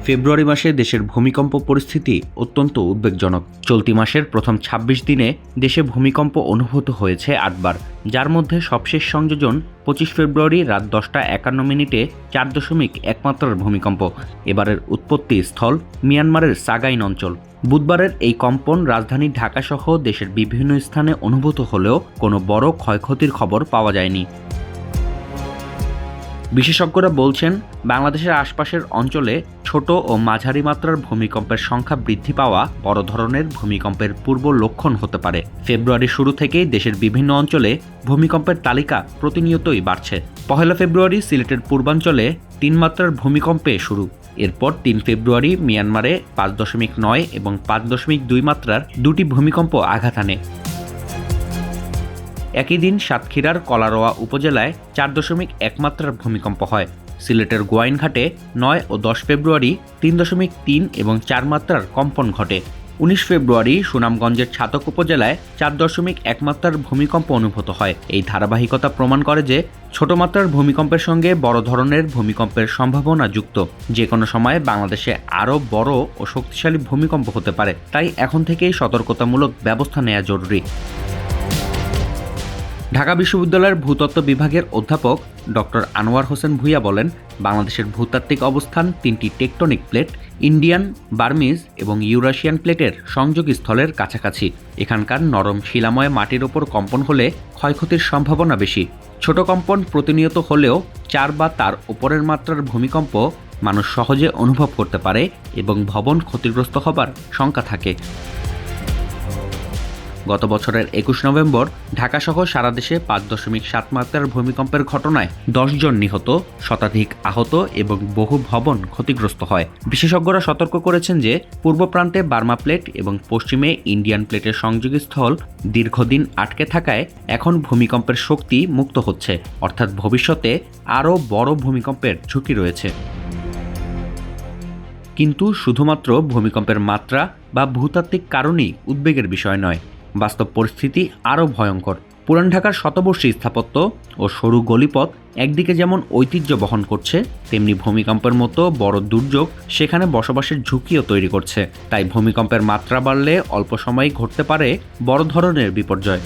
ফেব্রুয়ারি মাসে দেশের ভূমিকম্প পরিস্থিতি অত্যন্ত উদ্বেগজনক। চলতি মাসের প্রথম ২৬ দিনে দেশে ভূমিকম্প অনুভূত হয়েছে ৮ বার, যার মধ্যে সবশেষ সংযোজন ২৫ ফেব্রুয়ারি রাত ১০টা ৫১ মিনিটে ৪.১ মাত্রার ভূমিকম্প। এবারের উৎপত্তি স্থল মিয়ানমারের সাগাইন অঞ্চল। বুধবারের এই কম্পন রাজধানী ঢাকাসহ দেশের বিভিন্ন স্থানে অনুভূত হলেও কোনো বড় ক্ষয়ক্ষতির খবর পাওয়া যায়নি। বিশেষজ্ঞরা বলছেন, বাংলাদেশের আশপাশের অঞ্চলে ছোট ও মাঝারি মাত্রার ভূমিকম্পের সংখ্যা বৃদ্ধি পাওয়া বড় ধরনের ভূমিকম্পের পূর্ব লক্ষণ হতে পারে। ফেব্রুয়ারির শুরু থেকেই দেশের বিভিন্ন অঞ্চলে ভূমিকম্পের তালিকা প্রতিনিয়তই বাড়ছে। ১ ফেব্রুয়ারি সিলেটের পূর্বাঞ্চলে ৩ মাত্রার ভূমিকম্পে শুরু। এরপর ৩ ফেব্রুয়ারি মিয়ানমারে ৫.৯ এবং ৫.২ মাত্রার দুটি ভূমিকম্প আঘাত হানে। একই দিন সাতক্ষীরার কলারোয়া উপজেলায় ৪.১ মাত্রার ভূমিকম্প হয়। সিলেটের গোয়াইনঘাটে ৯ ও ১০ ফেব্রুয়ারি ৩.৩ এবং ৪ মাত্রার কম্পন ঘটে। ১৯ ফেব্রুয়ারি সুনামগঞ্জের ছাতক উপজেলায় ৪.১ মাত্রার ভূমিকম্প অনুভূত হয়। এই ধারাবাহিকতা প্রমাণ করে যে ছোট মাত্রার ভূমিকম্পের সঙ্গে বড় ধরনের ভূমিকম্পের সম্ভাবনা যুক্ত। যে কোনো সময় বাংলাদেশে আরও বড় ও শক্তিশালী ভূমিকম্প হতে পারে, তাই এখন থেকেই সতর্কতামূলক ব্যবস্থা নেওয়া জরুরি। ঢাকা বিশ্ববিদ্যালয়ের ভূতত্ত্ব বিভাগের অধ্যাপক ডক্টর আনোয়ার হোসেন ভূঁইয়া বলেন, বাংলাদেশের ভূতাত্ত্বিক অবস্থান ৩টি টেকটনিক প্লেট, ইন্ডিয়ান, বার্মিজ এবং ইউরাশিয়ান প্লেটের সংযোগস্থলের কাছাকাছি। এখানকার নরম শিলাময় মাটির ওপর কম্পন হলে ক্ষয়ক্ষতির সম্ভাবনা বেশি। ছোট কম্পন প্রতিনিয়ত হলেও ৪ বা তার উপরের মাত্রার ভূমিকম্প মানুষ সহজে অনুভব করতে পারে এবং ভবন ক্ষতিগ্রস্ত হবার শঙ্কা থাকে। গত বছরের ২১ নভেম্বর ঢাকাসহ সারা দেশে ৫.৭ মাত্রার ভূমিকম্পের ঘটনায় ১০ জন নিহত, শতাধিক আহত এবং বহু ভবন ক্ষতিগ্রস্ত হয়। বিশেষজ্ঞরা সতর্ক করেছেন যে পূর্ব প্রান্তে বার্মা প্লেট এবং পশ্চিমে ইন্ডিয়ান প্লেটের সংযোগস্থল দীর্ঘদিন আটকে থাকায় এখন ভূমিকম্পের শক্তি মুক্ত হচ্ছে, অর্থাৎ ভবিষ্যতে আরও বড় ভূমিকম্পের ঝুঁকি রয়েছে। কিন্তু শুধুমাত্র ভূমিকম্পের মাত্রা বা ভূতাত্ত্বিক কারণেই উদ্বেগের বিষয় নয়, বাস্তব পরিস্থিতি আরও ভয়ঙ্কর। পুরান ঢাকার শতবর্ষী স্থাপত্য ও সরু গলিপথ একদিকে যেমন ঐতিহ্য বহন করছে, তেমনি ভূমিকম্পের মতো বড় দুর্যোগ সেখানে বসবাসের ঝুঁকিও তৈরি করছে। তাই ভূমিকম্পের মাত্রা বাড়লে অল্প সময়েই ঘটতে পারে বড় ধরনের বিপর্যয়।